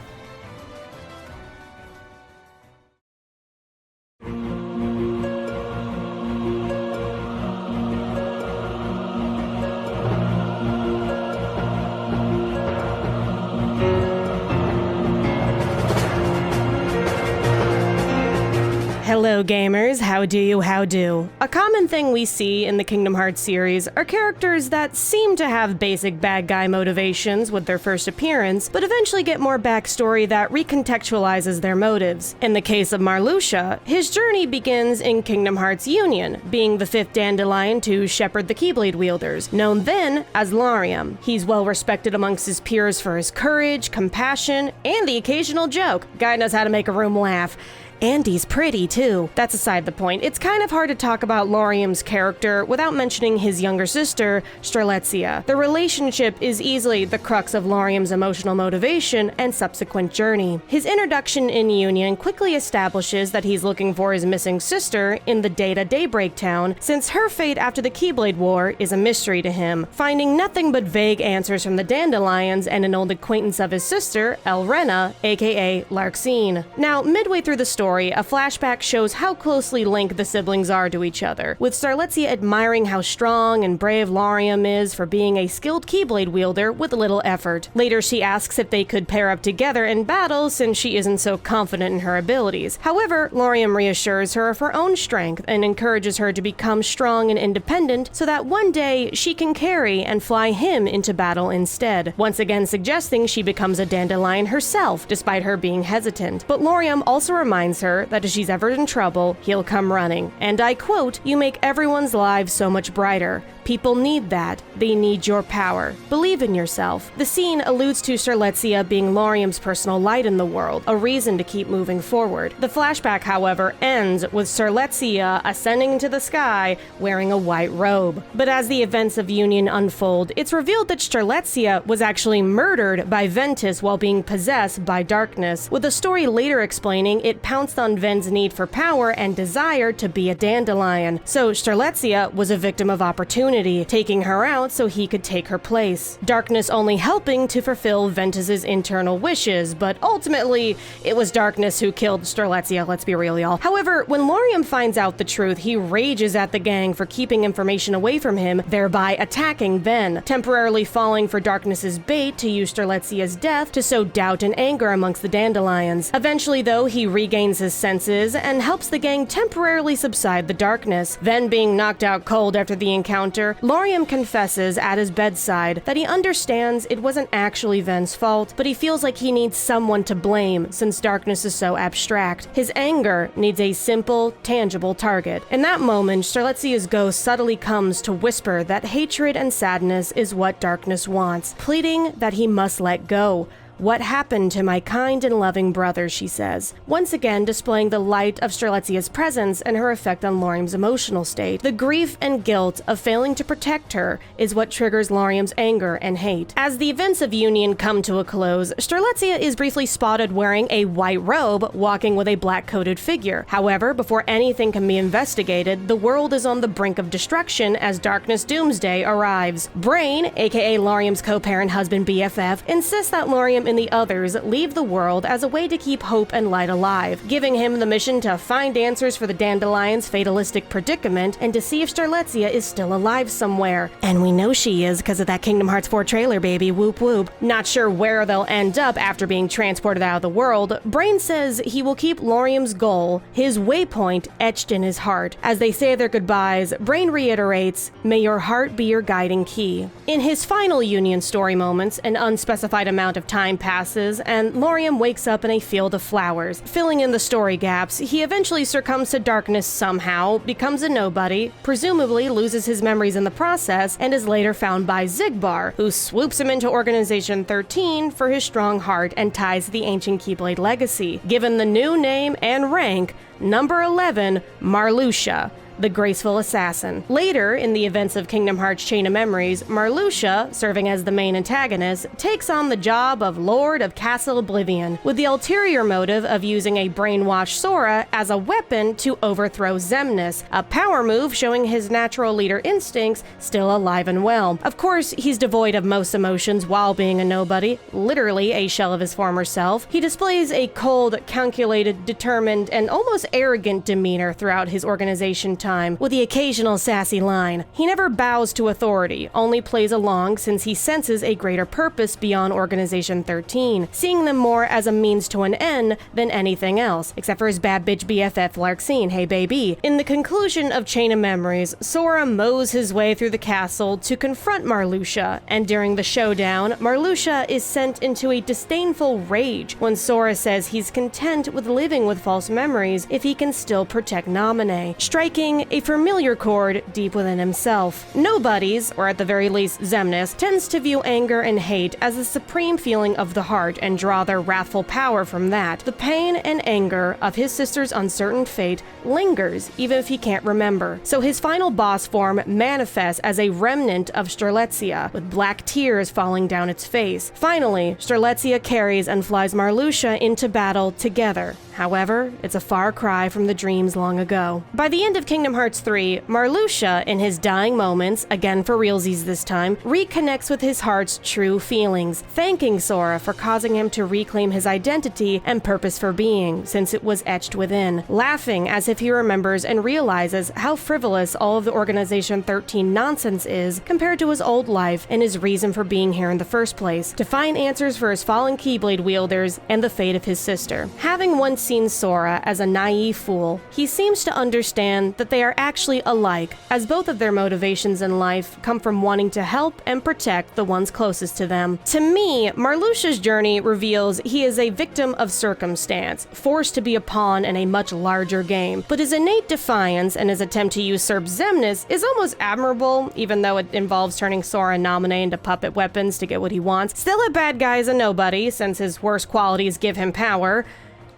Hello gamers, how do? A common thing we see in the Kingdom Hearts series are characters that seem to have basic bad guy motivations with their first appearance, but eventually get more backstory that recontextualizes their motives. In the case of Marluxia, his journey begins in Kingdom Hearts Union, being the 5th dandelion to shepherd the Keyblade wielders, known then as Lauriam. He's well respected amongst his peers for his courage, compassion, and the occasional joke. Guy knows how to make a room laugh. And he's pretty, too. That's aside the point. It's kind of hard to talk about Lauriam's character without mentioning his younger sister, Strelitzia. The relationship is easily the crux of Lauriam's emotional motivation and subsequent journey. His introduction in Union quickly establishes that he's looking for his missing sister in the Data Daybreak Town, since her fate after the Keyblade War is a mystery to him, finding nothing but vague answers from the Dandelions and an old acquaintance of his sister, Elrena, aka Larxene. Now, midway through the story, a flashback shows how closely linked the siblings are to each other, with Strelitzia admiring how strong and brave Lauriam is for being a skilled Keyblade wielder with little effort. Later, she asks if they could pair up together in battle since she isn't so confident in her abilities. However, Lauriam reassures her of her own strength and encourages her to become strong and independent so that one day she can carry and fly him into battle instead, once again suggesting she becomes a dandelion herself despite her being hesitant. But Lauriam also reminds her that if she's ever in trouble, he'll come running. And I quote, "You make everyone's lives so much brighter." People need that. They need your power. Believe in yourself. The scene alludes to Strelitzia being Laurium's personal light in the world, a reason to keep moving forward. The flashback, however, ends with Strelitzia ascending into the sky wearing a white robe. But as the events of Union unfold, it's revealed that Strelitzia was actually murdered by Ventus while being possessed by darkness, with the story later explaining it pounced on Ven's need for power and desire to be a dandelion. So Strelitzia was a victim of opportunity, taking her out so he could take her place. Darkness only helping to fulfill Ventus's internal wishes, but ultimately, it was Darkness who killed Strelitzia, let's be real, y'all. However, when Laurium finds out the truth, he rages at the gang for keeping information away from him, thereby attacking Ven, temporarily falling for Darkness's bait to use Strelitzia's death to sow doubt and anger amongst the dandelions. Eventually, though, he regains his senses and helps the gang temporarily subside the darkness. Ven being knocked out cold after the encounter, Laurium confesses at his bedside that he understands it wasn't actually Ven's fault, but he feels like he needs someone to blame since darkness is so abstract. His anger needs a simple, tangible target. In that moment, Strelitzia's ghost subtly comes to whisper that hatred and sadness is what darkness wants, pleading that he must let go. "What happened to my kind and loving brother," she says, once again displaying the light of Strelitzia's presence and her effect on Laurium's emotional state. The grief and guilt of failing to protect her is what triggers Laurium's anger and hate. As the events of Union come to a close, Strelitzia is briefly spotted wearing a white robe, walking with a black-coated figure. However, before anything can be investigated, the world is on the brink of destruction as Darkness Doomsday arrives. Brain, aka Laurium's co-parent husband BFF, insists that Laurium and the others leave the world as a way to keep hope and light alive, giving him the mission to find answers for the dandelion's fatalistic predicament and to see if Strelitzia is still alive somewhere. And we know she is because of that Kingdom Hearts 4 trailer, baby, whoop whoop. Not sure where they'll end up after being transported out of the world, Brain says he will keep Laurium's goal, his waypoint, etched in his heart. As they say their goodbyes, Brain reiterates, "May your heart be your guiding key." In his final Union story moments, an unspecified amount of time passes, and Laurium wakes up in a field of flowers. Filling in the story gaps, he eventually succumbs to darkness somehow, becomes a nobody, presumably loses his memories in the process, and is later found by Xigbar, who swoops him into Organization 13 for his strong heart and ties to the ancient Keyblade legacy. Given the new name and rank, number 11, Marluxia, the graceful assassin. Later, in the events of Kingdom Hearts Chain of Memories, Marluxia, serving as the main antagonist, takes on the job of Lord of Castle Oblivion, with the ulterior motive of using a brainwashed Sora as a weapon to overthrow Xemnas, a power move showing his natural leader instincts still alive and well. Of course, he's devoid of most emotions while being a nobody, literally a shell of his former self. He displays a cold, calculated, determined, and almost arrogant demeanor throughout his organization time, with the occasional sassy line. He never bows to authority, only plays along since he senses a greater purpose beyond Organization 13, seeing them more as a means to an end than anything else, except for his bad bitch BFF Larxene, hey baby. In the conclusion of Chain of Memories, Sora mows his way through the castle to confront Marluxia, and during the showdown, Marluxia is sent into a disdainful rage when Sora says he's content with living with false memories if he can still protect Naminé, striking a familiar chord deep within himself. Nobodies, or at the very least Xemnas, tends to view anger and hate as the supreme feeling of the heart and draw their wrathful power from that. The pain and anger of his sister's uncertain fate lingers even if he can't remember. So his final boss form manifests as a remnant of Strelitzia, with black tears falling down its face. Finally, Strelitzia carries and flies Marluxia into battle together. However, it's a far cry from the dreams long ago. By the end of Kingdom Hearts 3, Marluxia, in his dying moments, again for realsies this time, reconnects with his heart's true feelings, thanking Sora for causing him to reclaim his identity and purpose for being, since it was etched within, laughing as if he remembers and realizes how frivolous all of the Organization 13 nonsense is compared to his old life and his reason for being here in the first place, to find answers for his fallen Keyblade wielders and the fate of his sister. Having once seen Sora as a naive fool, he seems to understand that they are actually alike, as both of their motivations in life come from wanting to help and protect the ones closest to them. To me, Marluxia's journey reveals he is a victim of circumstance, forced to be a pawn in a much larger game, but his innate defiance and his attempt to usurp Xemnas is almost admirable, even though it involves turning Sora and Naminé into puppet weapons to get what he wants. Still a bad guy is a nobody, since his worst qualities give him power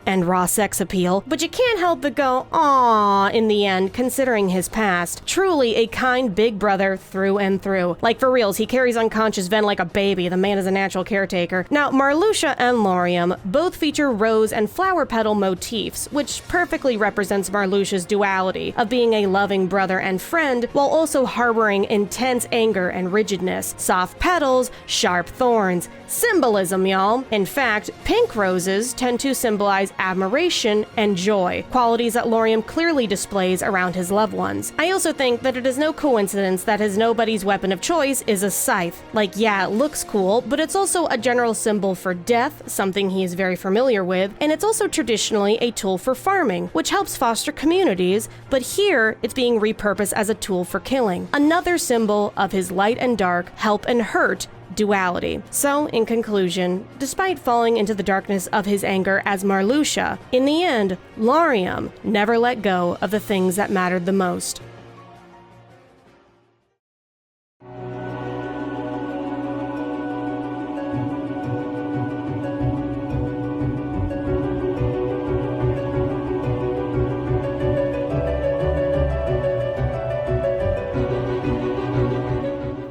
and raw sex appeal, but you can't help but go, aww, in the end, considering his past. Truly a kind big brother through and through. Like, for reals, he carries unconscious Ven like a baby. The man is a natural caretaker. Now, Marluxia and Lauriam both feature rose and flower petal motifs, which perfectly represents Marluxia's duality of being a loving brother and friend, while also harboring intense anger and rigidness. Soft petals, sharp thorns. Symbolism, y'all. In fact, pink roses tend to symbolize admiration and joy, qualities that Lauriam clearly displays around his loved ones. I also think that it is no coincidence that his nobody's weapon of choice is a scythe. Like, yeah, it looks cool, but it's also a general symbol for death, something he is very familiar with, and it's also traditionally a tool for farming, which helps foster communities, but here it's being repurposed as a tool for killing. Another symbol of his light and dark, help and hurt duality. So, in conclusion, despite falling into the darkness of his anger as Marluxia, in the end, Lauriam never let go of the things that mattered the most.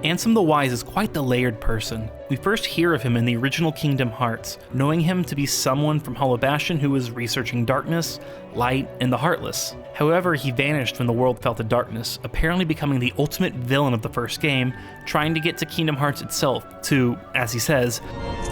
Ansem the Wise is quite the layered person. We first hear of him in the original Kingdom Hearts, knowing him to be someone from Hollow Bastion who was researching darkness, light, and the Heartless. However, he vanished when the world fell to darkness, apparently becoming the ultimate villain of the first game, trying to get to Kingdom Hearts itself to, as he says,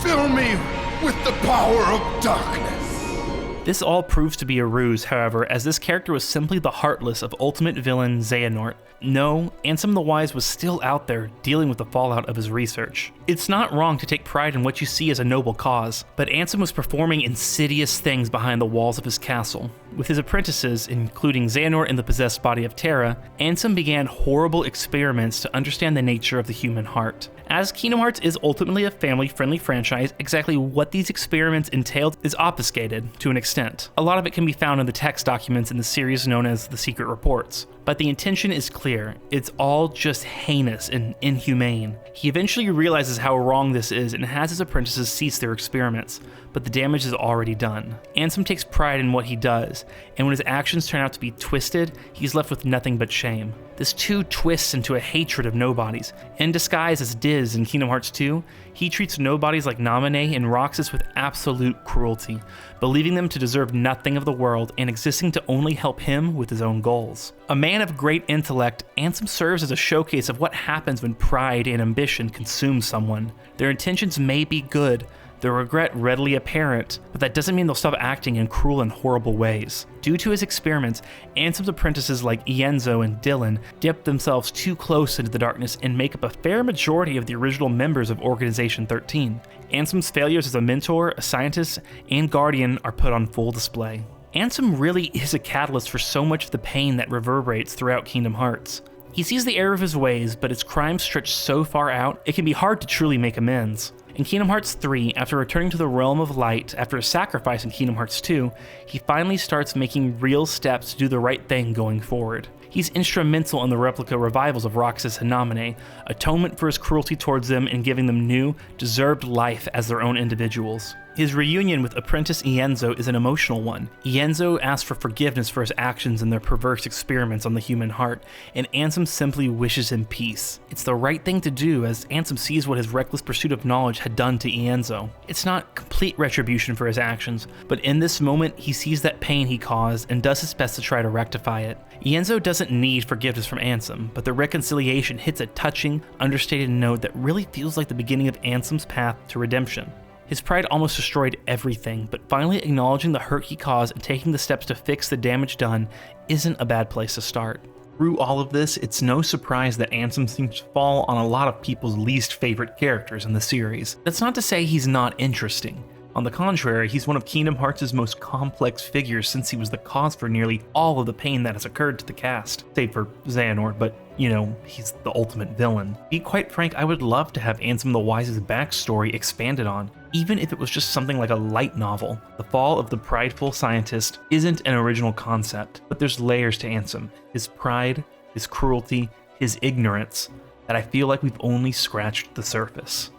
"Fill me with the power of darkness." This all proves to be a ruse, however, as this character was simply the Heartless of ultimate villain Xehanort. No, Ansem the Wise was still out there, dealing with the fallout of his research. It's not wrong to take pride in what you see as a noble cause, but Ansem was performing insidious things behind the walls of his castle. With his apprentices, including Xehanort and the possessed body of Terra, Ansem began horrible experiments to understand the nature of the human heart. As Kingdom Hearts is ultimately a family-friendly franchise, exactly what these experiments entailed is obfuscated to an extent. A lot of it can be found in the text documents in the series known as the Secret Reports. But the intention is clear. It's all just heinous and inhumane. He eventually realizes how wrong this is and has his apprentices cease their experiments, but the damage is already done. Ansem takes pride in what he does, and when his actions turn out to be twisted, he's left with nothing but shame. This too twists into a hatred of nobodies. In disguise as Diz in Kingdom Hearts 2, he treats nobodies like Naminé and Roxas with absolute cruelty, believing them to deserve nothing of the world and existing to only help him with his own goals. A man of great intellect, Ansem serves as a showcase of what happens when pride and ambition consume someone. Their intentions may be good, their regret readily apparent, but that doesn't mean they'll stop acting in cruel and horrible ways. Due to his experiments, Ansem's apprentices like Ienzo and Dylan dip themselves too close into the darkness and make up a fair majority of the original members of Organization 13. Ansem's failures as a mentor, a scientist, and guardian are put on full display. Ansem really is a catalyst for so much of the pain that reverberates throughout Kingdom Hearts. He sees the error of his ways, but his crimes stretch so far out, it can be hard to truly make amends. In Kingdom Hearts 3, after returning to the Realm of Light after a sacrifice in Kingdom Hearts 2, he finally starts making real steps to do the right thing going forward. He's instrumental in the replica revivals of Roxas and Naminé, atonement for his cruelty towards them and giving them new, deserved life as their own individuals. His reunion with apprentice Ienzo is an emotional one. Ienzo asks for forgiveness for his actions and their perverse experiments on the human heart, and Ansem simply wishes him peace. It's the right thing to do, as Ansem sees what his reckless pursuit of knowledge had done to Ienzo. It's not complete retribution for his actions, but in this moment he sees that pain he caused and does his best to try to rectify it. Ienzo doesn't need forgiveness from Ansem, but the reconciliation hits a touching, understated note that really feels like the beginning of Ansem's path to redemption. His pride almost destroyed everything, but finally acknowledging the hurt he caused and taking the steps to fix the damage done isn't a bad place to start. Through all of this, it's no surprise that Ansem seems to fall on a lot of people's least favorite characters in the series. That's not to say he's not interesting. On the contrary, he's one of Kingdom Hearts' most complex figures since he was the cause for nearly all of the pain that has occurred to the cast, save for Xehanort, but he's the ultimate villain. Be quite frank, I would love to have Ansem the Wise's backstory expanded on, even if it was just something like a light novel. The fall of the prideful scientist isn't an original concept, but there's layers to Ansem. His pride, his cruelty, his ignorance, that I feel like we've only scratched the surface.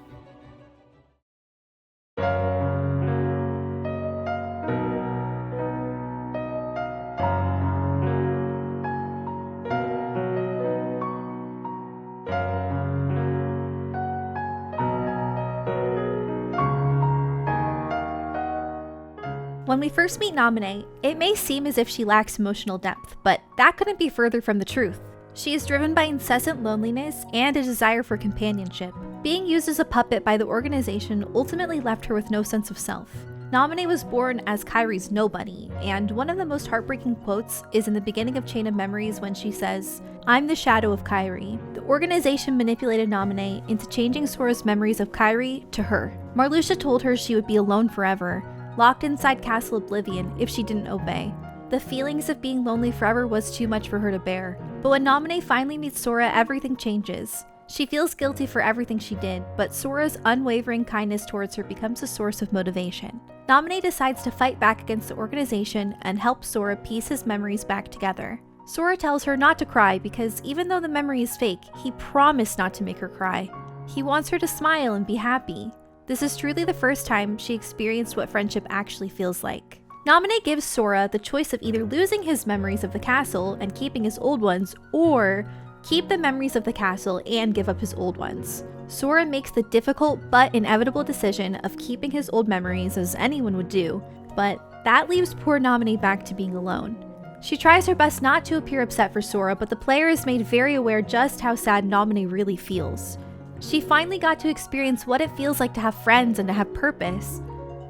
When we first meet Naminé, it may seem as if she lacks emotional depth, but that couldn't be further from the truth. She is driven by incessant loneliness and a desire for companionship. Being used as a puppet by the organization ultimately left her with no sense of self. Naminé was born as Kairi's nobody, and one of the most heartbreaking quotes is in the beginning of Chain of Memories when she says, "I'm the shadow of Kairi." The organization manipulated Naminé into changing Sora's memories of Kairi to her. Marluxia told her she would be alone forever, locked inside Castle Oblivion if she didn't obey. The feelings of being lonely forever was too much for her to bear. But when Naminé finally meets Sora, everything changes. She feels guilty for everything she did, but Sora's unwavering kindness towards her becomes a source of motivation. Naminé decides to fight back against the organization and help Sora piece his memories back together. Sora tells her not to cry because even though the memory is fake, he promised not to make her cry. He wants her to smile and be happy. This is truly the first time she experienced what friendship actually feels like. Naminé gives Sora the choice of either losing his memories of the castle and keeping his old ones, or keep the memories of the castle and give up his old ones. Sora makes the difficult but inevitable decision of keeping his old memories, as anyone would do, but that leaves poor Naminé back to being alone. She tries her best not to appear upset for Sora, but the player is made very aware just how sad Naminé really feels. She finally got to experience what it feels like to have friends and to have purpose,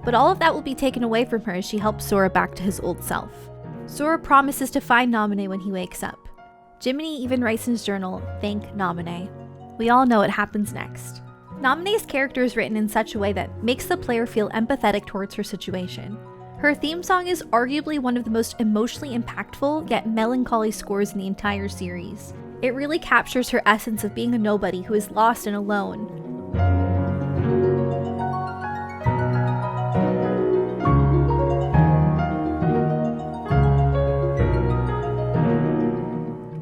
but all of that will be taken away from her as she helps Sora back to his old self. Sora promises to find Naminé when he wakes up. Jiminy even writes in his journal, "Thank Naminé." We all know what happens next. Naminé's character is written in such a way that makes the player feel empathetic towards her situation. Her theme song is arguably one of the most emotionally impactful yet melancholy scores in the entire series. It really captures her essence of being a nobody who is lost and alone.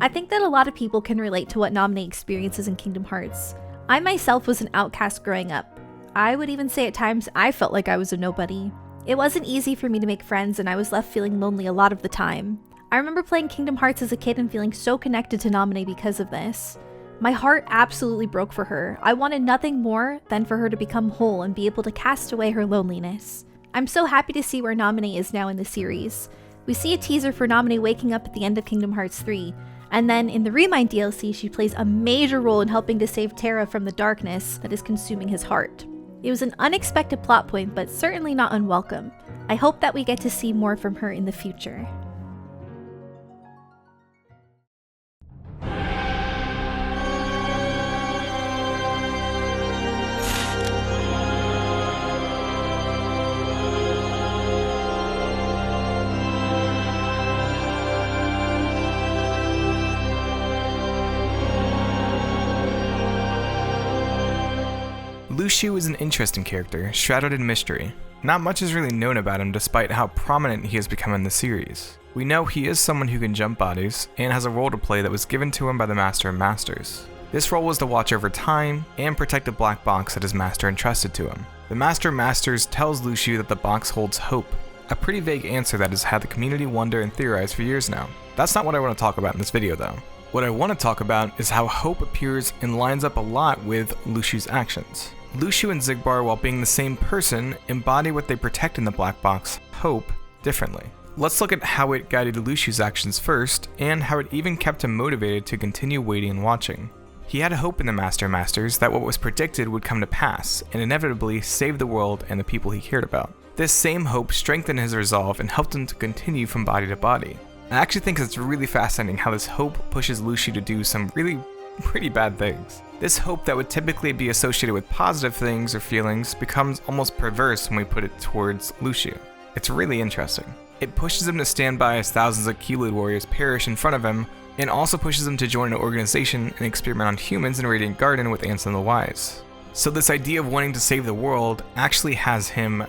I think that a lot of people can relate to what Naminé experiences in Kingdom Hearts. I myself was an outcast growing up. I would even say at times I felt like I was a nobody. It wasn't easy for me to make friends, and I was left feeling lonely a lot of the time. I remember playing Kingdom Hearts as a kid and feeling so connected to Naminé because of this. My heart absolutely broke for her. I wanted nothing more than for her to become whole and be able to cast away her loneliness. I'm so happy to see where Naminé is now in the series. We see a teaser for Naminé waking up at the end of Kingdom Hearts 3, and then in the Remind DLC, she plays a major role in helping to save Terra from the darkness that is consuming his heart. It was an unexpected plot point, but certainly not unwelcome. I hope that we get to see more from her in the future. Luxio is an interesting character, shrouded in mystery. Not much is really known about him despite how prominent he has become in the series. We know he is someone who can jump bodies, and has a role to play that was given to him by the Master of Masters. This role was to watch over time, and protect the black box that his master entrusted to him. The Master of Masters tells Luxio that the box holds hope, a pretty vague answer that has had the community wonder and theorize for years now. That's not what I want to talk about in this video though. What I want to talk about is how hope appears and lines up a lot with Luxio's actions. Luxio and Xigbar, while being the same person, embody what they protect in the black box, hope, differently. Let's look at how it guided Luxio's actions first, and how it even kept him motivated to continue waiting and watching. He had a hope in the Master of Masters that what was predicted would come to pass, and inevitably save the world and the people he cared about. This same hope strengthened his resolve and helped him to continue from body to body. I actually think it's really fascinating how this hope pushes Luxio to do some really pretty bad things. This hope that would typically be associated with positive things or feelings becomes almost perverse when we put it towards Lucio. It's really interesting. It pushes him to stand by as thousands of Keyblade warriors perish in front of him, and also pushes him to join an organization and experiment on humans in Radiant Garden with Ansem the Wise. So this idea of wanting to save the world actually has him,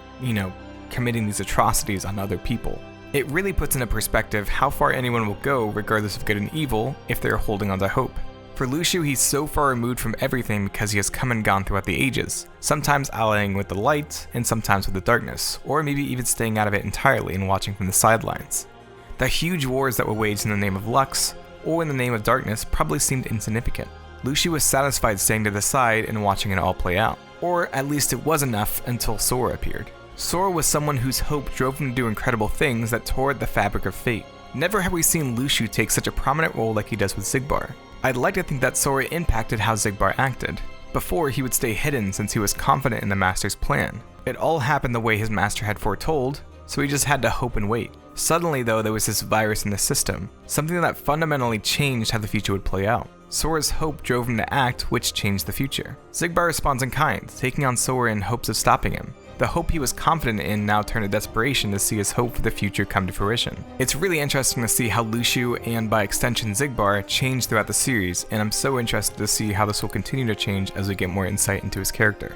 committing these atrocities on other people. It really puts into perspective how far anyone will go regardless of good and evil if they're holding on to hope. For Lucio, he's so far removed from everything because he has come and gone throughout the ages, sometimes allying with the light and sometimes with the darkness, or maybe even staying out of it entirely and watching from the sidelines. The huge wars that were waged in the name of Lux, or in the name of darkness, probably seemed insignificant. Lucio was satisfied staying to the side and watching it all play out, or at least it was enough until Sora appeared. Sora was someone whose hope drove him to do incredible things that tore at the fabric of fate. Never have we seen Lucio take such a prominent role like he does with Xigbar. I'd like to think that Sora impacted how Xigbar acted. Before, he would stay hidden since he was confident in the Master's plan. It all happened the way his Master had foretold, so he just had to hope and wait. Suddenly though, there was this virus in the system, something that fundamentally changed how the future would play out. Sora's hope drove him to act, which changed the future. Xigbar responds in kind, taking on Sora in hopes of stopping him. The hope he was confident in now turned to desperation to see his hope for the future come to fruition. It's really interesting to see how Lucio, and by extension Xigbar, changed throughout the series, and I'm so interested to see how this will continue to change as we get more insight into his character.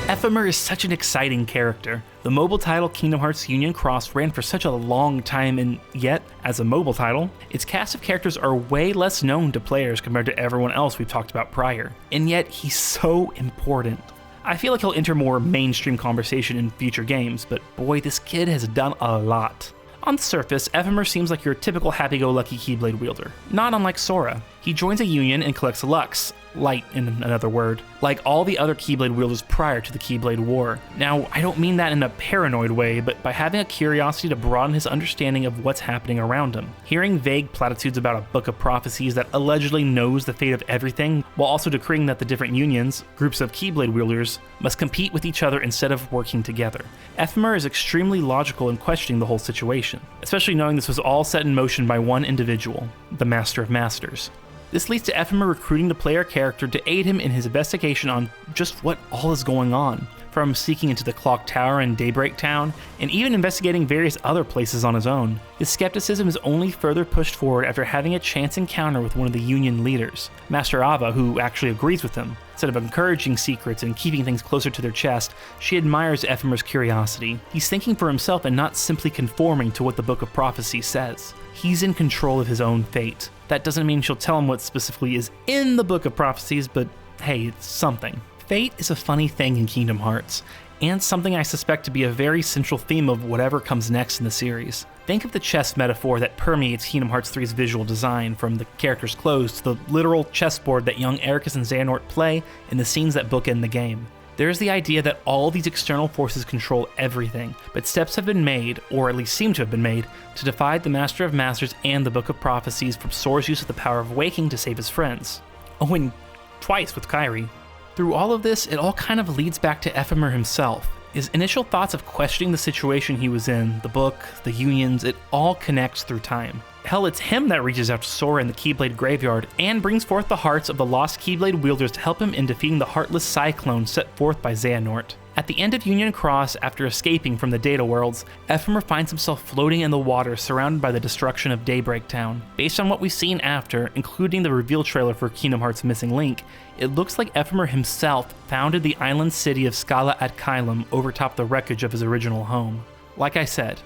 Ephemer is such an exciting character. The mobile title Kingdom Hearts Union Cross ran for such a long time, and yet, as a mobile title, its cast of characters are way less known to players compared to everyone else we've talked about prior. And yet, he's so important. I feel like he'll enter more mainstream conversation in future games, but boy, this kid has done a lot. On the surface, Ephemer seems like your typical happy-go-lucky Keyblade wielder, not unlike Sora. He joins a union and collects Lux, light in another word, like all the other Keyblade wielders prior to the Keyblade War. Now, I don't mean that in a paranoid way, but by having a curiosity to broaden his understanding of what's happening around him. Hearing vague platitudes about a book of prophecies that allegedly knows the fate of everything, while also decreeing that the different unions, groups of Keyblade wielders, must compete with each other instead of working together. Ephemer is extremely logical in questioning the whole situation, especially knowing this was all set in motion by one individual, the Master of Masters. This leads to Ephemer recruiting the player character to aid him in his investigation on just what all is going on, from seeking into the Clock Tower in Daybreak Town, and even investigating various other places on his own. His skepticism is only further pushed forward after having a chance encounter with one of the Union leaders, Master Ava, who actually agrees with him. Instead of encouraging secrets and keeping things closer to their chest, she admires Ephemer's curiosity. He's thinking for himself and not simply conforming to what the Book of Prophecy says. He's in control of his own fate. That doesn't mean she'll tell him what specifically is in the Book of Prophecies, but hey, it's something. Fate is a funny thing in Kingdom Hearts, and something I suspect to be a very central theme of whatever comes next in the series. Think of the chess metaphor that permeates Kingdom Hearts 3's visual design, from the characters' clothes to the literal chessboard that young Eraqus and Xehanort play in the scenes that bookend the game. There's the idea that all these external forces control everything, but steps have been made, or at least seem to have been made, to divide the Master of Masters and the Book of Prophecies from Sora's use of the power of waking to save his friends. Oh, and twice with Kairi. Through all of this, it all kind of leads back to Ephemer himself. His initial thoughts of questioning the situation he was in, the book, the unions, it all connects through time. Hell, it's him that reaches out to Sora in the Keyblade Graveyard and brings forth the hearts of the lost Keyblade wielders to help him in defeating the heartless Cyclone set forth by Xehanort. At the end of Union Cross, after escaping from the Data Worlds, Ephemer finds himself floating in the water surrounded by the destruction of Daybreak Town. Based on what we've seen after, including the reveal trailer for Kingdom Hearts Missing Link, it looks like Ephemer himself founded the island city of Scala at Kylum overtop the wreckage of his original home. Like I said,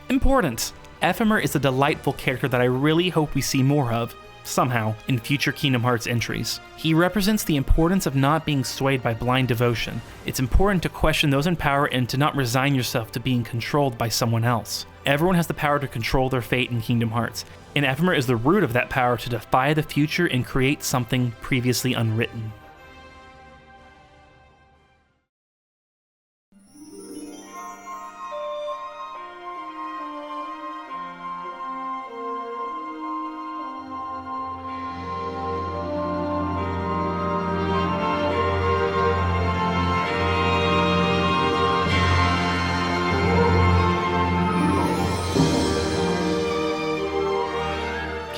important! Ephemer is a delightful character that I really hope we see more of, somehow, in future Kingdom Hearts entries. He represents the importance of not being swayed by blind devotion. It's important to question those in power and to not resign yourself to being controlled by someone else. Everyone has the power to control their fate in Kingdom Hearts, and Ephemer is the root of that power to defy the future and create something previously unwritten.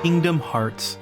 Kingdom Hearts.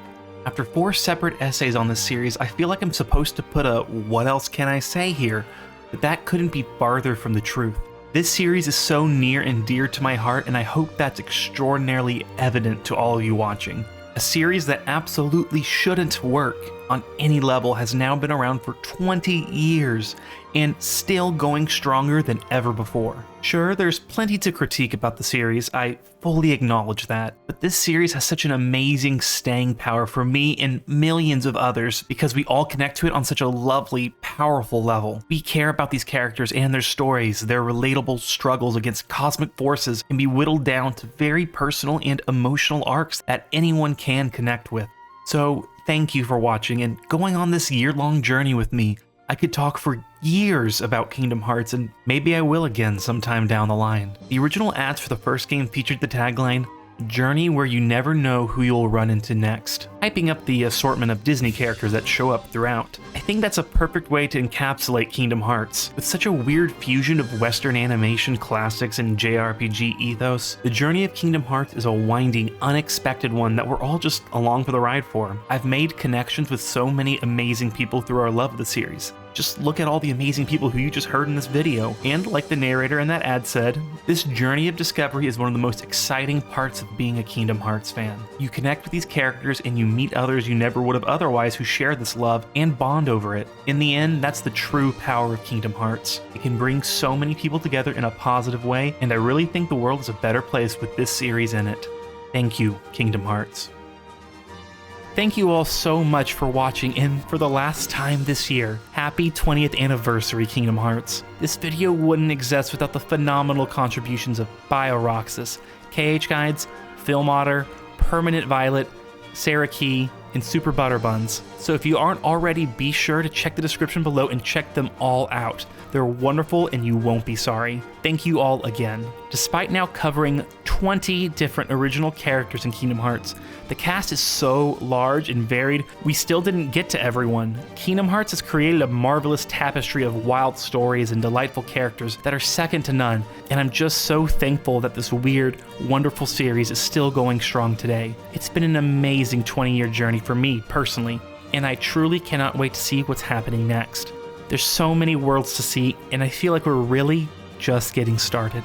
After 4 separate essays on this series, I feel like I'm supposed to put a "what else can I say" here, but that couldn't be farther from the truth. This series is so near and dear to my heart, and I hope that's extraordinarily evident to all of you watching. A series that absolutely shouldn't work on any level has now been around for 20 years and still going stronger than ever before. Sure, there's plenty to critique about the series, I fully acknowledge that, but this series has such an amazing staying power for me and millions of others because we all connect to it on such a lovely, powerful level. We care about these characters and their stories, their relatable struggles against cosmic forces can be whittled down to very personal and emotional arcs that anyone can connect with. So, thank you for watching and going on this year-long journey with me. I could talk for years about Kingdom Hearts, and maybe I will again sometime down the line. The original ads for the first game featured the tagline, "Journey where you never know who you'll run into next," hyping up the assortment of Disney characters that show up throughout. I think that's a perfect way to encapsulate Kingdom Hearts. With such a weird fusion of Western animation classics and JRPG ethos, the journey of Kingdom Hearts is a winding, unexpected one that we're all just along for the ride for. I've made connections with so many amazing people through our love of the series. Just look at all the amazing people who you just heard in this video. And like the narrator in that ad said, this journey of discovery is one of the most exciting parts of being a Kingdom Hearts fan. You connect with these characters and you meet others you never would have otherwise who share this love and bond over it. In the end, that's the true power of Kingdom Hearts. It can bring so many people together in a positive way, and I really think the world is a better place with this series in it. Thank you, Kingdom Hearts. Thank you all so much for watching, and for the last time this year, happy 20th anniversary Kingdom Hearts. This video wouldn't exist without the phenomenal contributions of Bio-Roxas, KHGuides, FilmOtter, PermanentViolet, SarahKey, and SuperButterBuns. So if you aren't already, be sure to check the description below and check them all out. They're wonderful and you won't be sorry. Thank you all again. Despite now covering 20 different original characters in Kingdom Hearts, the cast is so large and varied, we still didn't get to everyone. Kingdom Hearts has created a marvelous tapestry of wild stories and delightful characters that are second to none, and I'm just so thankful that this weird, wonderful series is still going strong today. It's been an amazing 20-year journey for me, personally, and I truly cannot wait to see what's happening next. There's so many worlds to see, and I feel like we're really just getting started.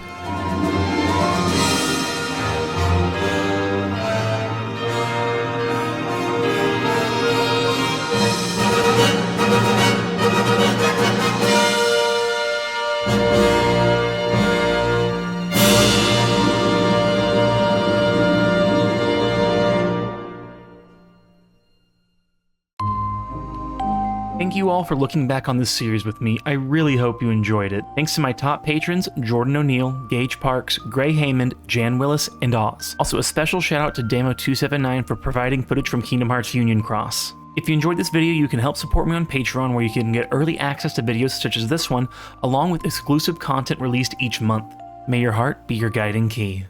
Thank you all for looking back on this series with me. I really hope you enjoyed it. Thanks to my top patrons, Jordan O'Neill, Gage Parks, Gray Haymond, Jan Willis, and Oz. Also a special shout out to Damo279 for providing footage from Kingdom Hearts Union Cross. If you enjoyed this video, you can help support me on Patreon, where you can get early access to videos such as this one, along with exclusive content released each month. May your heart be your guiding key.